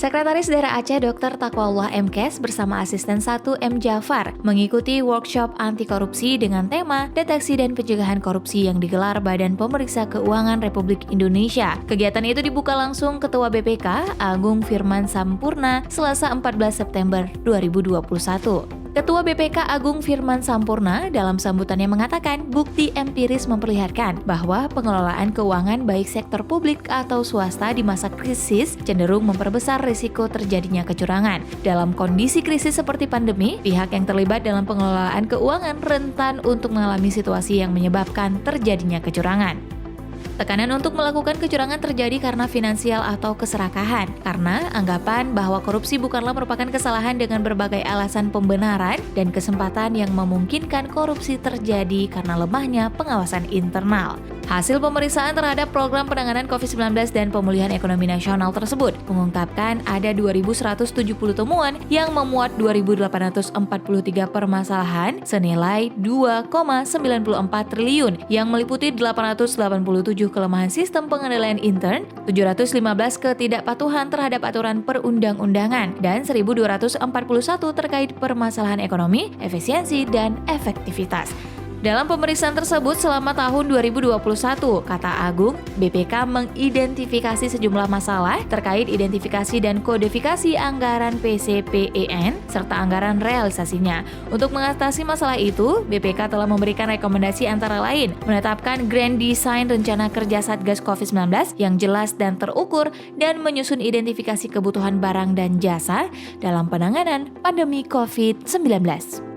Sekretaris Daerah Aceh Dr. Taqwallah MKes bersama Asisten 1 M. Jafar mengikuti workshop anti korupsi dengan tema Deteksi dan Pencegahan Korupsi yang digelar Badan Pemeriksa Keuangan Republik Indonesia. Kegiatan itu dibuka langsung Ketua BPK Agung Firman Sampurna Selasa 14 September 2021. Ketua BPK Agung Firman Sampurna dalam sambutannya mengatakan bukti empiris memperlihatkan bahwa pengelolaan keuangan baik sektor publik atau swasta di masa krisis cenderung memperbesar risiko terjadinya kecurangan. Dalam kondisi krisis seperti pandemi, pihak yang terlibat dalam pengelolaan keuangan rentan untuk mengalami situasi yang menyebabkan terjadinya kecurangan. Tekanan untuk melakukan kecurangan terjadi karena finansial atau keserakahan, karena anggapan bahwa korupsi bukanlah merupakan kesalahan dengan berbagai alasan pembenaran dan kesempatan yang memungkinkan korupsi terjadi karena lemahnya pengawasan internal. Hasil pemeriksaan terhadap program penanganan COVID-19 dan pemulihan ekonomi nasional tersebut mengungkapkan ada 2.170 temuan yang memuat 2.843 permasalahan senilai 2,94 triliun yang meliputi 887 kelemahan sistem pengendalian intern, 715 ketidakpatuhan terhadap aturan perundang-undangan, dan 1.241 terkait permasalahan ekonomi, efisiensi, dan efektivitas. Dalam pemeriksaan tersebut selama tahun 2021, kata Agung, BPK mengidentifikasi sejumlah masalah terkait identifikasi dan kodifikasi anggaran PCPEN serta anggaran realisasinya. Untuk mengatasi masalah itu, BPK telah memberikan rekomendasi antara lain menetapkan Grand Design Rencana Kerja Satgas COVID-19 yang jelas dan terukur dan menyusun identifikasi kebutuhan barang dan jasa dalam penanganan pandemi COVID-19.